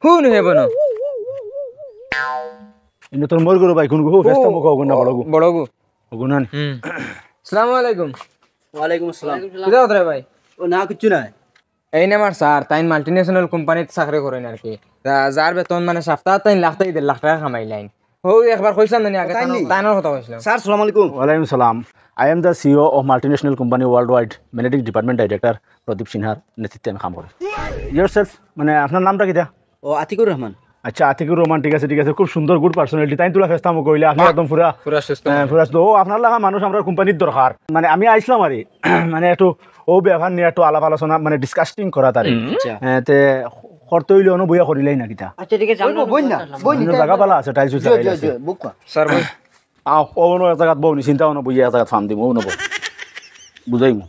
হুন হে বনো ইনো তোর মোর গরু ভাই কোন গো ফেস্তা মুখ হগুন না বড় গো হগুনান আসসালামু আলাইকুম ওয়ালাইকুম আসসালাম কিদা হতরে ভাই ও না কিছু নাই এই না আমার স্যার তাই মাল্টিন্যাশনাল কোম্পানিতে চাকরি করেন আর কি যার বেতন মানে সপ্তাহ 3 লাখ থেকে 1.5 লাখ টাকা কামাই লাইন হো একবার কইছিলাম না আগে তাইনোর কথা কইছিলাম স্যার আসসালামু আলাইকুম ওয়ালাইকুম সালাম I am the CEO of multinational company worldwide managing department director Pradeep সিনহার নেতৃত্বে আমি কাম করি ইয়োরসেলফ মানে আপনার নামটা কিটা ও আতিকুর রহমান আচ্ছা আতিকুর রহমান ঠিক আছে খুব সুন্দর গুড পার্সোনালিটি তাই তোলা ফেস্তা মুখ কইলে আপনি একদম পুরা সুস্থ পুরা ও আপনার লাগা মানুষ আমরা কোম্পানির দরকার মানে আমি আইছিলাম আরে মানে একটু ও ব্যবহার নিয়ে একটু আলাপ আলোচনা মানে ডিসকাসিং করা তারে তে করতে হইলে অন বইয়া করিলাই না কিটা আচ্ছা ঠিক আছে বই না জায়গা পালা আছে টাইলস আছে বুক স্যার ভাই আও ও অন্য এক জায়গাত বউনি চিন্তা অন বইয়া এক জায়গাত ফার্ম দিব ও নব বুঝাইমু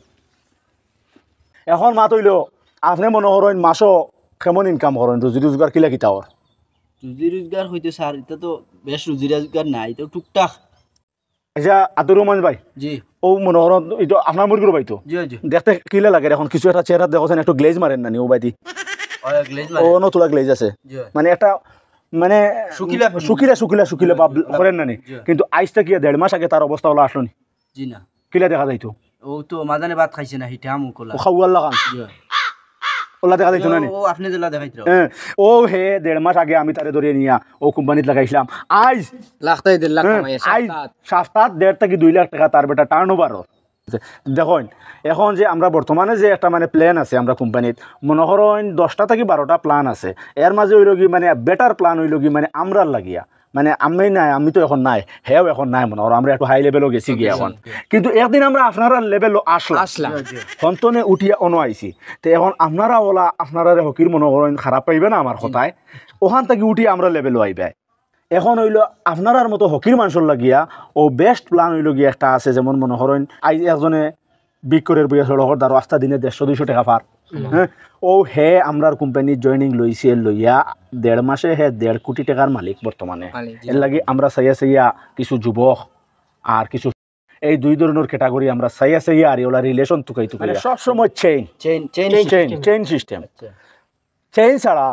এখন মাত হইল আপনি মনে করেন মাসও কেমন ইনকাম করেন রুজি রোজগার কিলা কিতা ওর রুজি রোজগার হইতে স্যার এটা তো বেশ রুজি রোজগার নাই তো টুকটাক আচ্ছা আতুর রহমান ভাই জি ও মনে করেন এটা আপনার মুরগুর ভাই তো জি জি দেখতে কিলা লাগে এখন কিছু একটা চেহারা দেখছেন একটু গ্লেজ মারেন না নি ও বাইদি ও গ্লেজ ও নতুলা গ্লেজ আছে জি মানে একটা মানে শুকিলা শুকিলা ভাব করেন না নি কিন্তু আইসটা কি 1.5 মাস আগে তার অবস্থা হলো আসলো নি জি না কিলা দেখা যাইতো ও তো মাদানে ভাত খাইছে না হিটা আমু কলা ও খাওয়ার লাগান ওলা দেখা যাইতো না নি ও আপনি দিলা দেখাইতো ও হে 1.5 মাস আগে আমি তারে ধরিয়ে নিয়া ও কোম্পানিত লাগাইছিলাম আইজ লাখ থেকে 1.5 লাখ কামাই আইজ সপ্তাহ 1.5 থেকে 2 লাখ টাকা তার বেটা টার্ন ওভার দেখুন এখন যে আমরা বর্তমানে যে একটা মানে প্ল্যান আছে আমরা কোম্পানিত মনে করেন 10টা থেকে 12টা প্ল্যান আছে এর মাঝে হইল কি মানে বেটার প্ল্যান হইল কি মানে আমরার লাগিয়া মানে আমি নাই আমি তো এখন নাই হেও এখন নাই মনে করো আমরা একটু হাই লেভেলও গেছি গিয়ে এখন কিন্তু একদিন আমরা আপনারা লেভেল আসলাম সন্তনে উঠিয়া অনো আইছি তো এখন আপনারা ওলা আপনারা হকির মনে করেন খারাপ পাইবে না আমার কথায় ওখান থেকে উঠিয়ে আমরা লেভেলও আইবে এখন হইল আপনার মতো হকির মানুষের লাগিয়া ও বেস্ট প্ল্যান হইল গিয়ে একটা আছে যেমন মনে করেন আই একজনে বিক্রয়ের বইয়া সড়কর দ্বারা রাস্তা দিনে 150-200 টাকা পার হ্যাঁ ও হে আমরার কোম্পানির জয়নিং লইছে লইয়া 1.5 মাসে হে 1.5 কোটি টাকার মালিক বর্তমানে এর লাগি আমরা চাইয়া কিছু যুবক আর কিছু এই দুই ধরনের ক্যাটাগরি আমরা চাইয়া আর ওলা রিলেশন তুকাই সব সময় চেইন সিস্টেম চেইন ছাড়া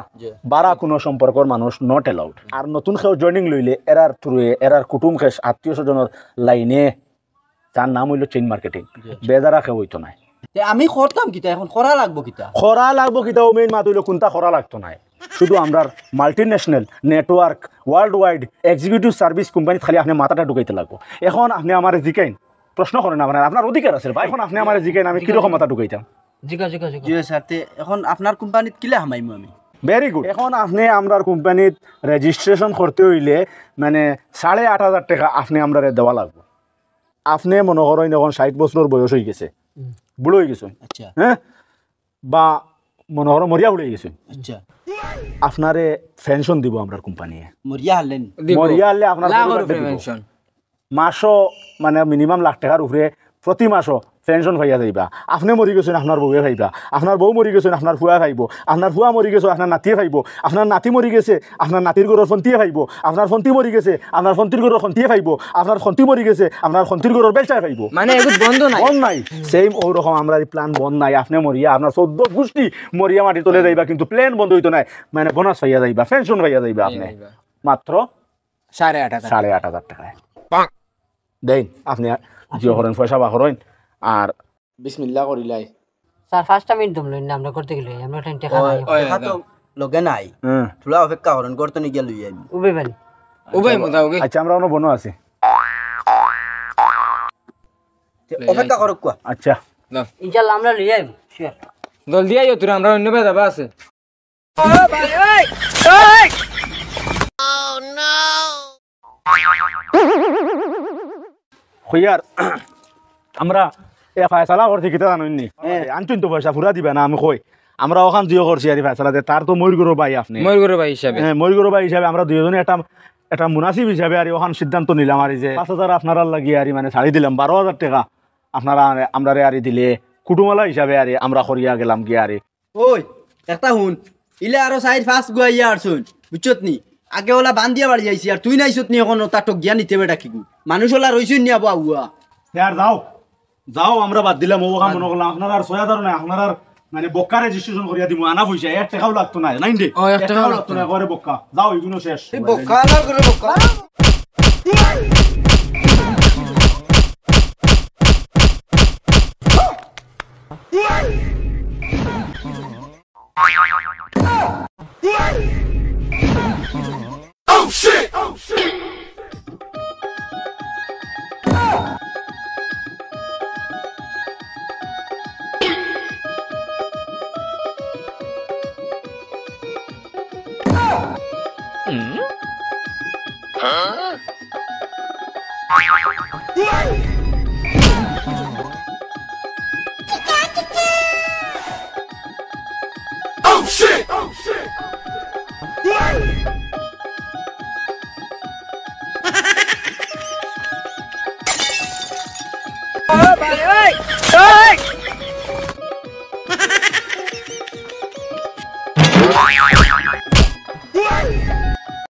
বারা কোনো সম্পর্কর মানুষ নট এলাউড আর নতুন কেউ জয়নিং লইলে এরার থ্রুয়ে এরার কুটুম খেস আত্মীয় স্বজনের লাইনে তার নাম হইল চেইন মার্কেটিং বেজারা কেউ হইতো নাই আমি করতাম কিতা এখন করা লাগবো কিতা ও মেইন মাত হইল কোনটা করা লাগতো নাই শুধু আমরা multinational network world wide executive service company খালি আপনি মাথাটা ঢুকাইতে লাগবো এখন আপনি আমার জিকাইন প্রশ্ন করেন আপনার অধিকার আছে ভাই এখন আপনি আমার জিকাইন আমি কিরকম মাথা ঢুকাইতাম জি স্যার এখন আপনার কোম্পানিত কিলা হামাইমু আমি ভেরি গুড এখন আপনি আমরার কোম্পানিত রেজিস্ট্রেশন করতে হইলে মানে 8,500 টাকা আপনি আমরা দেওয়া লাগবে আপনি মনে করেন এখন 60 বছর বয়স হয়ে গেছে বুড়ো হয়ে গেছে আচ্ছা হ্যাঁ বা মনে করেন মরিয়া উড়ে গেছে আচ্ছা আপনারে পেনশন দিব আমরা কোম্পানি মরিয়া হলে আপনার মাসও মানে মিনিমাম লাখ টাকার উপরে প্রতি মাসও পেনশন পাইয়া যাইবা আপনি মরি গেছেন আপনার বউয়ে খাইবা আপনার বউ মরি গেছেন আপনার ফুয়া খাইব আপনার ফুয়া মরি গেছে আপনার নাতিয়ে খাইব আপনার নাতি মরি গেছে আপনার নাতির গরুর ফন্তিয়ে খাইব আপনার ফন্তি মরি গেছে আপনার ফন্তির গরুর ফন্তিয়ে খাইব আপনার ফন্তি মরি গেছে আপনার ফন্তির গরুর বেলচায় খাইব মানে এগুলো বন্ধ নাই সেম ওরকম আমরা প্ল্যান বন্ধ নাই আপনি মরিয়া আপনার 14 গোষ্ঠী মরিয়া মাটি তুলে যাইবা কিন্তু প্ল্যান বন্ধ হইতো নাই মানে বোনাস পাইয়া যাইবা পেনশন পাইয়া যাইবা আপনি মাত্র 8,500 টাকায় দেন আপনি জিও করেন পয়সা বা করেন আর বিসমিল্লাহ করিলাই স্যার ফার্স্ট মিনিট দম লইন আমরা করতে গেলে আমরা টাইম টাকা নাই টাকা তো লগে নাই তুলা অপেক্ষা করেন করতে নি গেল ইয়াই উবাই মজা ওকে আচ্ছা আমরা অন্য বনো আছে অপেক্ষা করক কোয়া আচ্ছা ইনশাআল্লাহ আমরা লই আইব শিওর জলদি আইও তুই আমরা অন্য বে যাবা আছে খইয়ার আমরা এ ফায়সালা করছি কিতা জানেননি আনছুন তো পয়সা পুরা দিবা না আমি কই আমরা ওখান জিও করছি আর ফায়সালাতে তার তো ময়ূরগুরু ভাই আপনি ময়ূরগুরু ভাই হিসাবে হ্যাঁ ময়ূরগুরু ভাই হিসাবে আমরা দুইজনে একটা মুনাসিব হিসাবে আর ওখান সিদ্ধান্ত নিলাম আর যে 5,000 আপনারা লাগিয়ে আর মানে ছাড়ি দিলাম 12,000 টাকা আপনারা আমরা আরি দিলে কুটুমালা হিসাবে আর আমরা করিয়া গেলাম গিয়ে আরে ওই একটা হুন ইলে আরো 4-5 গুয়াইয়া আরছুন বুঝছত নি আগে ওলা বান্ধিয়া বাড়ি যাইছি আর তুই নাইছত নি এখন তা টক জ্ঞান নিতে বেটা কি মানুষ ওলা রইছুন নি আবু আউয়া আর যাও যাও আমরা বাদ দিলাম ও কাম মনে করলাম আপনার আর 6000 না আপনার আর মানে বক্কা রেজিস্ট্রেশন করিয়া দিব আনা পয়সা 1 টাকাও লাগতো না নাইন দে 1 টাকাও লাগতো না করে বক্কা যাও এগুলো শেষ বক্কা না করে বক্কা Hey!